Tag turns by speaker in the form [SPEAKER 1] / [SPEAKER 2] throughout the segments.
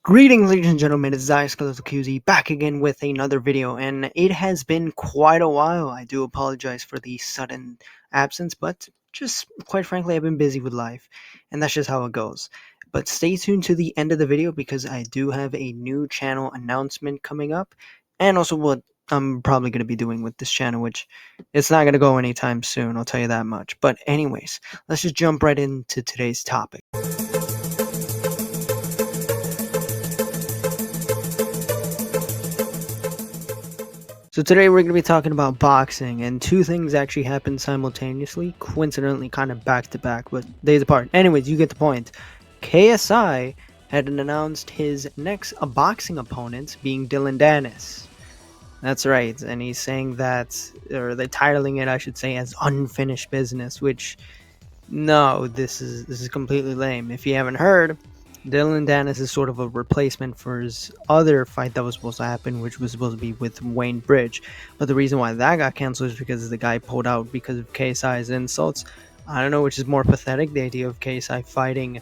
[SPEAKER 1] Greetings, ladies and gentlemen, it's ZySkeletalQZ back again with another video, and it has been quite a while. I do apologize for the sudden absence, but just quite frankly, I've been busy with life, and that's just how it goes. But stay tuned to the end of the video because I do have a new channel announcement coming up, and also what I'm probably going to be doing with this channel, which it's not going to go anytime soon, I'll tell you that much. But anyways, let's just jump right into today's topic. So today we're going to be talking about boxing, and two things actually happened simultaneously, coincidentally kind of back to back, but days apart. Anyways, you get the point. KSI had announced his next boxing opponent being Dillon Danis. That's right, and he's saying that, or they're titling it, I should say, as unfinished business, which, no, this is completely lame. If you haven't heard, Dillon Danis is sort of a replacement for his other fight that was supposed to happen, which was supposed to be with Wayne Bridge. But the reason why that got canceled is because the guy pulled out because of KSI's insults. I don't know which is more pathetic, the idea of KSI fighting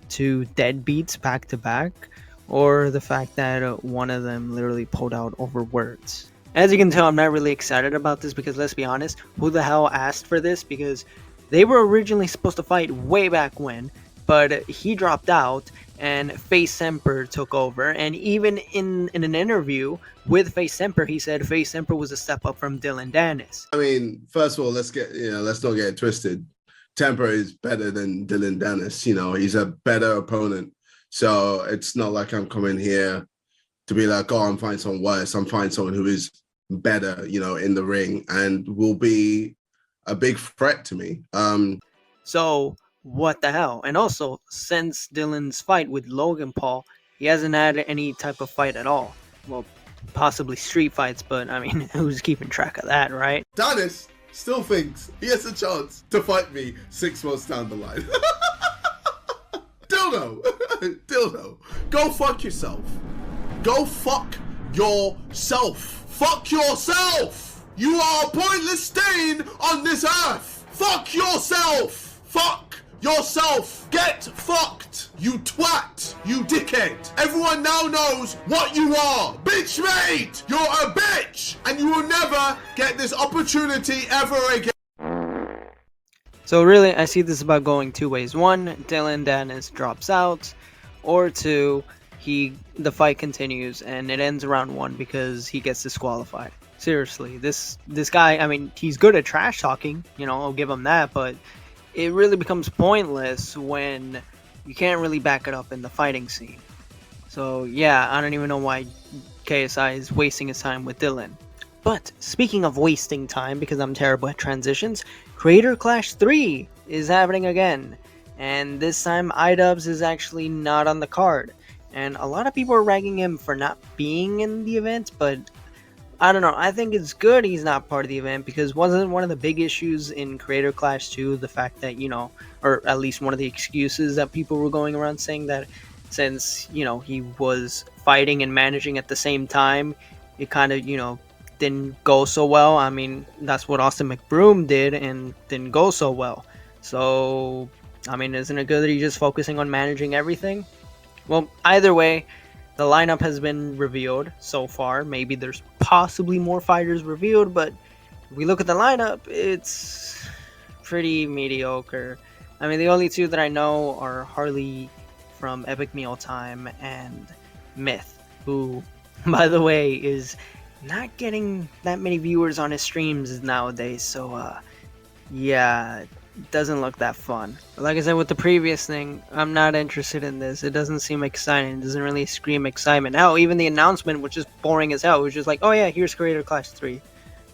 [SPEAKER 1] two deadbeats back to back, or the fact that one of them literally pulled out over words. As you can tell, I'm not really excited about this because, let's be honest, who the hell asked for this? Because they were originally supposed to fight way back when, but he dropped out and Face Semper took over. And even in an interview with Face Semper, he said Face Semper was a step up from Dillon Danis.
[SPEAKER 2] I mean, first of all, let's not get it twisted. Temper is better than Dillon Danis. He's a better opponent. So it's not like I'm coming here to be like, oh, I'm fighting someone worse. I'm fighting someone who is better, in the ring and will be a big threat to me.
[SPEAKER 1] So what the hell? And also, since Dillon's fight with Logan Paul, he hasn't had any type of fight at all. Well, possibly street fights, but I mean, who's keeping track of that, right?
[SPEAKER 2] Danis still thinks he has a chance to fight me 6 months down the line. Dildo, go fuck yourself. Go fuck yourself. Fuck yourself. You are a pointless stain on this earth. Fuck yourself. Fuck yourself. Get fucked. You twat. You dickhead. Everyone now knows what you are. Bitch mate. You're a bitch. And you will never get this opportunity ever again.
[SPEAKER 1] So really, I see this about going two ways. One, Dillon Danis drops out, or two, the fight continues and it ends round one because he gets disqualified. Seriously, this guy, I mean, he's good at trash talking, I'll give him that, but it really becomes pointless when you can't really back it up in the fighting scene. So yeah, I don't even know why KSI is wasting his time with Dillon. But speaking of wasting time, because I'm terrible at transitions, Creator Clash 3 is happening again. And this time iDubbbz is actually not on the card. And a lot of people are ragging him for not being in the event, but I don't know. I think it's good he's not part of the event because wasn't one of the big issues in Creator Clash 2 the fact that, or at least one of the excuses that people were going around saying that since, he was fighting and managing at the same time, it kind of, didn't go so well. I mean, that's what Austin McBroom did and didn't go so well. So, I mean, isn't it good that he's just focusing on managing everything? Well, either way, the lineup has been revealed so far. Maybe there's possibly more fighters revealed, but if we look at the lineup, it's pretty mediocre. I mean, the only two that I know are Harley from Epic Meal Time and Myth, who, by the way, is not getting that many viewers on his streams nowadays, so yeah, it doesn't look that fun. But like I said with the previous thing, I'm not interested in this. It doesn't seem exciting. It doesn't really scream excitement. Hell, even the announcement was just boring as hell. It was just like, oh yeah, here's Creator Clash 3.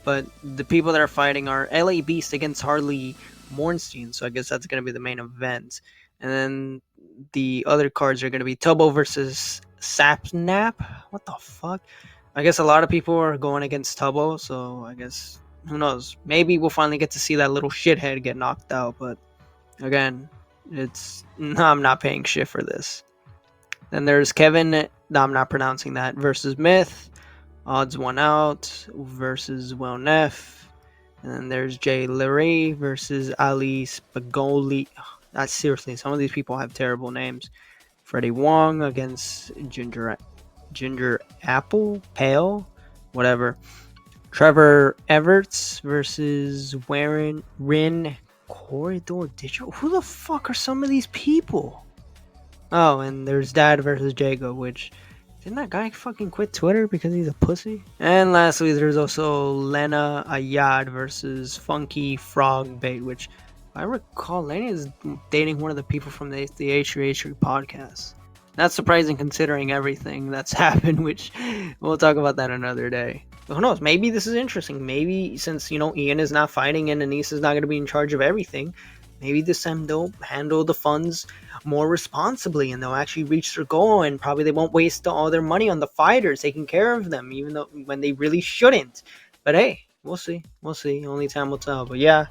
[SPEAKER 1] But the people that are fighting are LA Beast against Harley Mornstein, so I guess that's going to be the main event. And then the other cards are going to be Tubbo versus Sapnap. What the fuck? I guess a lot of people are going against Tubbo, so I guess, who knows? Maybe we'll finally get to see that little shithead get knocked out, but again, I'm not paying shit for this. Then there's Kevin, I'm not pronouncing that, versus Myth, Odds One Out versus Will Neff, and then there's Jay Leray versus Ali Spagoli. That's seriously, some of these people have terrible names. Freddie Wong against Ginger Apple Pale, whatever. Trevor Everts versus Rin Corridor Digital. Who the fuck are some of these people? Oh, and there's Dad versus Jago, which didn't that guy fucking quit Twitter because he's a pussy? And lastly, there's also Lena Ayad versus Funky Frog Bait, which if I recall, Lena is dating one of the people from the H3 podcast. That's surprising considering everything that's happened, which we'll talk about that another day. But who knows? Maybe this is interesting. Maybe since, Ian is not fighting and Anise is not going to be in charge of everything, maybe this time they'll handle the funds more responsibly and they'll actually reach their goal, and probably they won't waste all their money on the fighters, taking care of them, even though when they really shouldn't. But hey, we'll see. Only time will tell. But yeah,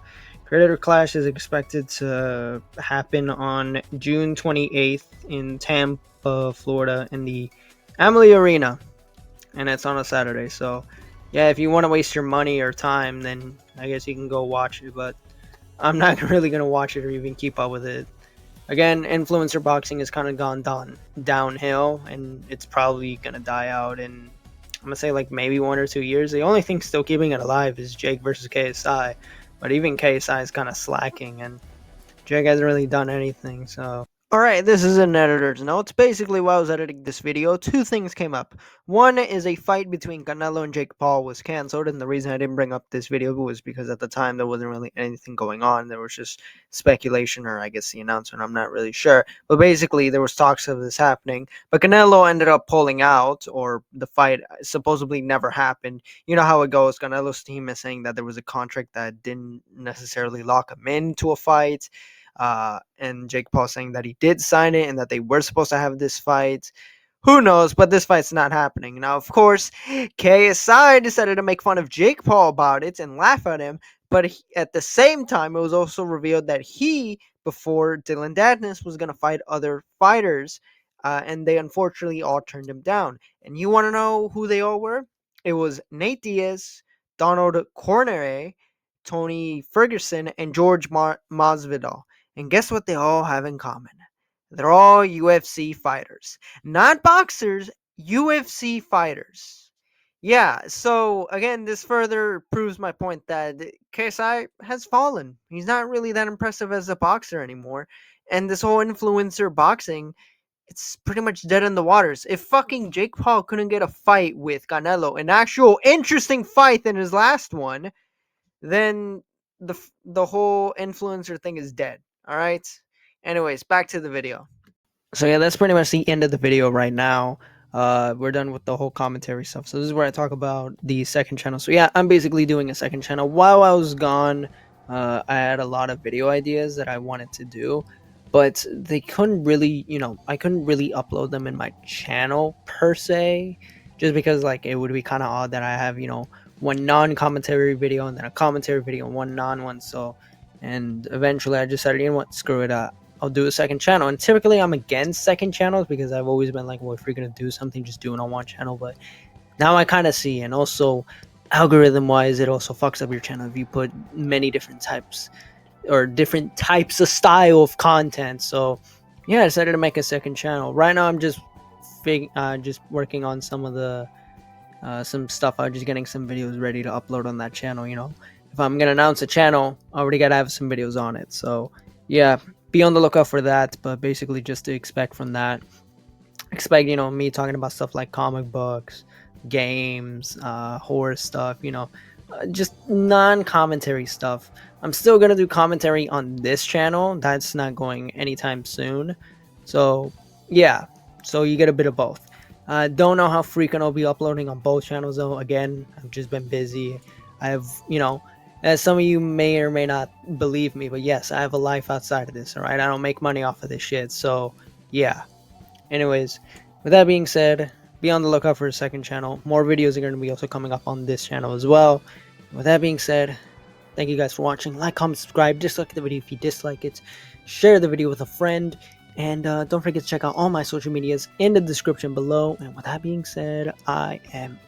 [SPEAKER 1] Predator Clash is expected to happen on June 28th in Tampa, Florida, in the Amalie Arena, and it's on a Saturday. So yeah, if you want to waste your money or time, then I guess you can go watch it, but I'm not really going to watch it or even keep up with it. Again, influencer boxing has kind of gone downhill, and it's probably going to die out in, I'm going to say, like maybe 1 or 2 years. The only thing still keeping it alive is Jake versus KSI, but even KSI is kind of slacking, and Jake hasn't really done anything, so. Alright, this is an editor's note. Basically, while I was editing this video, 2 things came up. One is a fight between Canelo and Jake Paul was cancelled, and the reason I didn't bring up this video was because at the time there wasn't really anything going on. There was just speculation, or I guess the announcement, I'm not really sure. But basically, there was talks of this happening, but Canelo ended up pulling out, or the fight supposedly never happened. You know how it goes. Canelo's team is saying that there was a contract that didn't necessarily lock him into a fight. And Jake Paul saying that he did sign it and that they were supposed to have this fight. Who knows, but this fight's not happening. Now, of course, KSI decided to make fun of Jake Paul about it and laugh at him, but at the same time, it was also revealed that he, before Dylan Dadness, was going to fight other fighters, and they unfortunately all turned him down. And you want to know who they all were? It was Nate Diaz, Donald Cormier, Tony Ferguson, and George Masvidal. And guess what they all have in common? They're all UFC fighters. Not boxers, UFC fighters. Yeah, so again, this further proves my point that KSI has fallen. He's not really that impressive as a boxer anymore. And this whole influencer boxing, it's pretty much dead in the waters. If fucking Jake Paul couldn't get a fight with Canelo, an actual interesting fight than his last one, then the whole influencer thing is dead. All right. Anyways, back to the video. So yeah, that's pretty much the end of the video right now. We're done with the whole commentary stuff. So this is where I talk about the second channel. So yeah, I'm basically doing a second channel. While I was gone, I had a lot of video ideas that I wanted to do, but they couldn't really, I couldn't really upload them in my channel per se, just because like it would be kind of odd that I have, one non-commentary video and then a commentary video and one non-one. So, and eventually I decided, screw it, I'll do a second channel. And typically I'm against second channels because I've always been like, well, if you're gonna do something, just do it on one channel. But now I kind of see, and also algorithm wise, it also fucks up your channel if you put many different types or different types of style of content. So yeah, I decided to make a second channel. Right now I'm just working on some of the some stuff. I'm just getting some videos ready to upload on that channel. If I'm gonna announce a channel, I already gotta have some videos on it. So yeah, be on the lookout for that. But basically, just to expect from that, me talking about stuff like comic books, games, horror stuff, just non-commentary stuff. I'm still gonna do commentary on this channel. That's not going anytime soon. So yeah, so you get a bit of both. Don't know how frequent I'll be uploading on both channels though. Again, I've just been busy. I have, as some of you may or may not believe me, but yes, I have a life outside of this, alright? I don't make money off of this shit, so yeah. Anyways, with that being said, be on the lookout for a second channel. More videos are going to be also coming up on this channel as well. With that being said, thank you guys for watching. Like, comment, subscribe, dislike the video if you dislike it. Share the video with a friend. And don't forget to check out all my social medias in the description below. And with that being said, I am